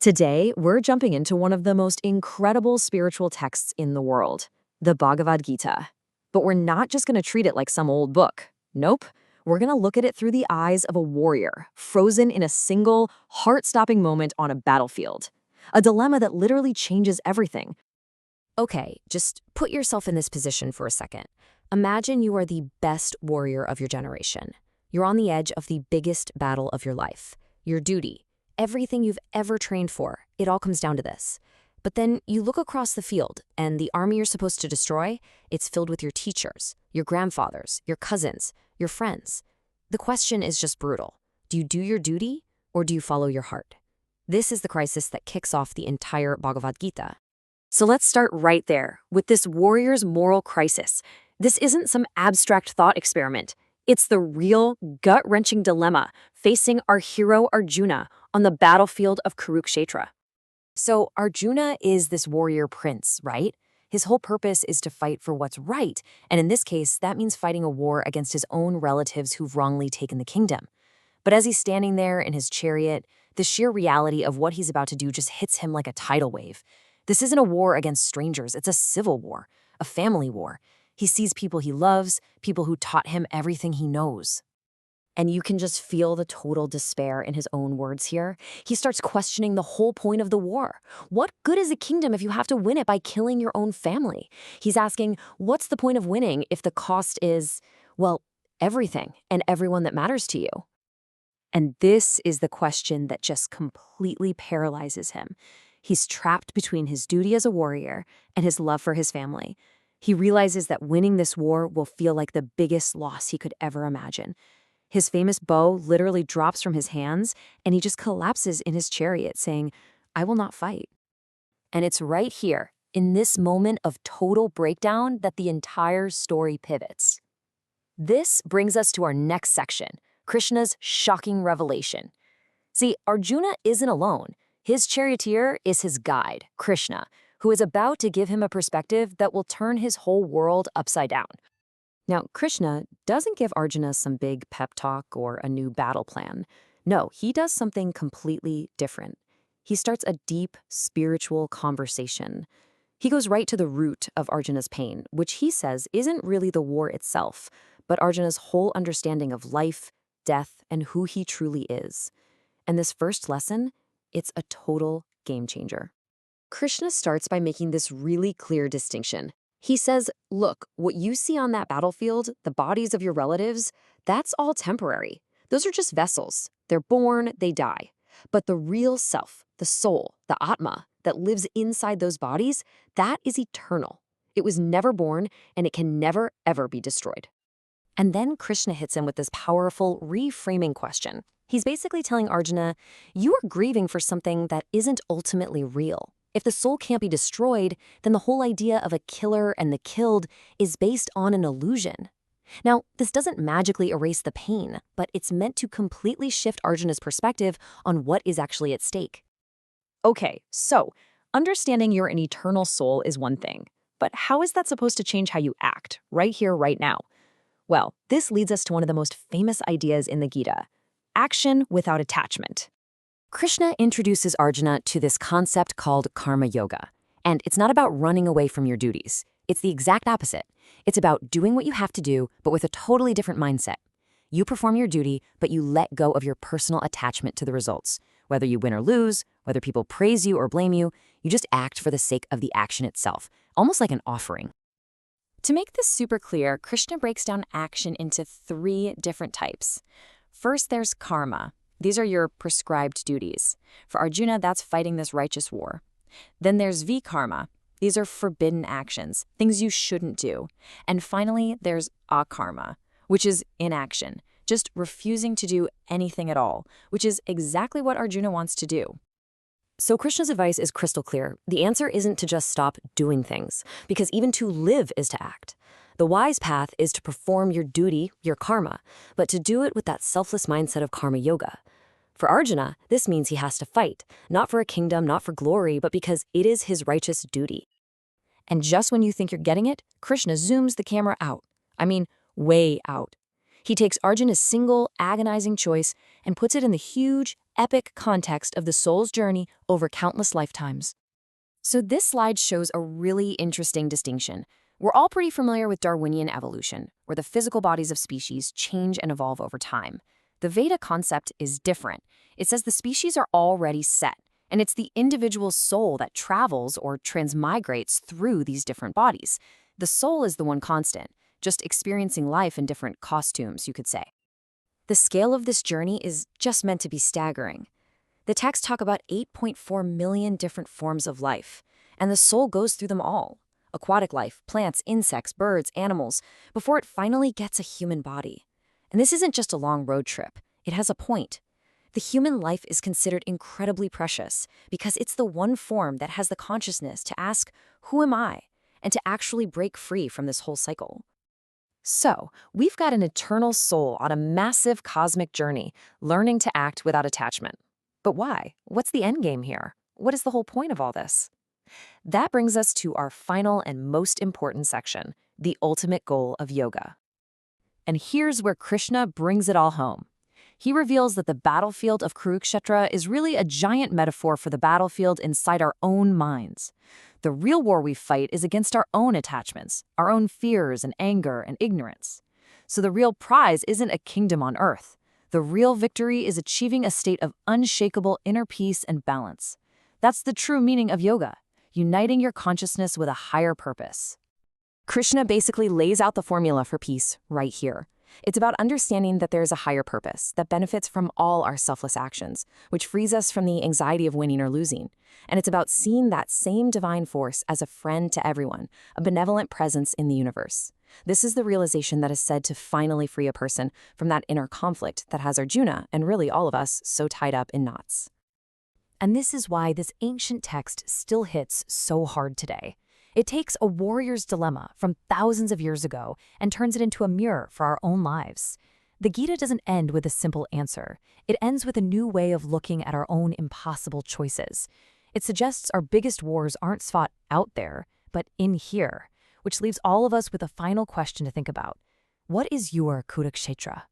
Today, we're jumping into one of the most incredible spiritual texts in the world, the Bhagavad Gita. But we're not just going to treat it like some old book. Nope. We're going to look at it through the eyes of a warrior, frozen in a single, heart-stopping moment on a battlefield. A dilemma that literally changes everything. Okay, just put yourself in this position for a second. Imagine you are the best warrior of your generation. You're on the edge of the biggest battle of your life. Your duty, everything you've ever trained for, it all comes down to this. But then you look across the field, and the army you're supposed to destroy, it's filled with your teachers, your grandfathers, your cousins, your friends. The question is just brutal. Do you do your duty, or do you follow your heart? This is the crisis that kicks off the entire Bhagavad Gita. So let's start right there, with this warrior's moral crisis. This isn't some abstract thought experiment. It's the real, gut-wrenching dilemma facing our hero Arjuna on the battlefield of Kurukshetra. So Arjuna is this warrior prince, right? His whole purpose is to fight for what's right, and in this case, that means fighting a war against his own relatives who've wrongly taken the kingdom. But as he's standing there in his chariot, the sheer reality of what he's about to do just hits him like a tidal wave. This isn't a war against strangers, it's a civil war, a family war. He sees people he loves, people who taught him everything he knows. And you can just feel the total despair in his own words here. He starts questioning the whole point of the war. What good is a kingdom if you have to win it by killing your own family? He's asking, what's the point of winning if the cost is, well, everything and everyone that matters to you? And this is the question that just completely paralyzes him. He's trapped between his duty as a warrior and his love for his family. He realizes that winning this war will feel like the biggest loss he could ever imagine. His famous bow literally drops from his hands, and he just collapses in his chariot, saying, "I will not fight." And it's right here, in this moment of total breakdown, that the entire story pivots. This brings us to our next section, Krishna's shocking revelation. See, Arjuna isn't alone. His charioteer is his guide, Krishna, who is about to give him a perspective that will turn his whole world upside down. Now, Krishna doesn't give Arjuna some big pep talk or a new battle plan. No, he does something completely different. He starts a deep spiritual conversation. He goes right to the root of Arjuna's pain, which he says isn't really the war itself, but Arjuna's whole understanding of life, death, and who he truly is. And this first lesson, it's a total game changer. Krishna starts by making this really clear distinction. He says, look, what you see on that battlefield, the bodies of your relatives, that's all temporary. Those are just vessels. They're born, they die. But the real self, the soul, the Atma, that lives inside those bodies, that is eternal. It was never born, and it can never, ever be destroyed. And then Krishna hits him with this powerful reframing question. He's basically telling Arjuna, you are grieving for something that isn't ultimately real. If the soul can't be destroyed, then the whole idea of a killer and the killed is based on an illusion. Now, this doesn't magically erase the pain, but it's meant to completely shift Arjuna's perspective on what is actually at stake. Okay, so understanding you're an eternal soul is one thing, but how is that supposed to change how you act, right here, right now? Well, this leads us to one of the most famous ideas in the Gita, action without attachment. Krishna introduces Arjuna to this concept called karma yoga. And it's not about running away from your duties. It's the exact opposite. It's about doing what you have to do, but with a totally different mindset. You perform your duty, but you let go of your personal attachment to the results. Whether you win or lose, whether people praise you or blame you, you just act for the sake of the action itself, almost like an offering. To make this super clear, Krishna breaks down action into 3 different types. First, there's karma. These are your prescribed duties. For Arjuna, that's fighting this righteous war. Then there's vikarma. These are forbidden actions, things you shouldn't do. And finally, there's akarma, which is inaction, just refusing to do anything at all, which is exactly what Arjuna wants to do. So Krishna's advice is crystal clear. The answer isn't to just stop doing things, because even to live is to act. The wise path is to perform your duty, your karma, but to do it with that selfless mindset of karma yoga. For Arjuna, this means he has to fight, not for a kingdom, not for glory, but because it is his righteous duty. And just when you think you're getting it, Krishna zooms the camera out. I mean, way out. He takes Arjuna's single, agonizing choice and puts it in the huge, epic context of the soul's journey over countless lifetimes. So this slide shows a really interesting distinction. We're all pretty familiar with Darwinian evolution, where the physical bodies of species change and evolve over time. The Veda concept is different. It says the species are already set, and it's the individual soul that travels or transmigrates through these different bodies. The soul is the one constant, just experiencing life in different costumes, you could say. The scale of this journey is just meant to be staggering. The texts talk about 8.4 million different forms of life, and the soul goes through them all. Aquatic life, plants, insects, birds, animals, before it finally gets a human body. And this isn't just a long road trip. It has a point. The human life is considered incredibly precious because it's the one form that has the consciousness to ask, who am I? And to actually break free from this whole cycle. So, we've got an eternal soul on a massive cosmic journey, learning to act without attachment. But why? What's the end game here? What is the whole point of all this? That brings us to our final and most important section, the ultimate goal of yoga. And here's where Krishna brings it all home. He reveals that the battlefield of Kurukshetra is really a giant metaphor for the battlefield inside our own minds. The real war we fight is against our own attachments, our own fears and anger and ignorance. So the real prize isn't a kingdom on earth. The real victory is achieving a state of unshakable inner peace and balance. That's the true meaning of yoga, uniting your consciousness with a higher purpose. Krishna basically lays out the formula for peace right here. It's about understanding that there is a higher purpose that benefits from all our selfless actions, which frees us from the anxiety of winning or losing. And it's about seeing that same divine force as a friend to everyone, a benevolent presence in the universe. This is the realization that is said to finally free a person from that inner conflict that has Arjuna, and really all of us, so tied up in knots. And this is why this ancient text still hits so hard today. It takes a warrior's dilemma from thousands of years ago and turns it into a mirror for our own lives. The Gita doesn't end with a simple answer. It ends with a new way of looking at our own impossible choices. It suggests our biggest wars aren't fought out there, but in here, which leaves all of us with a final question to think about. What is your Kurukshetra?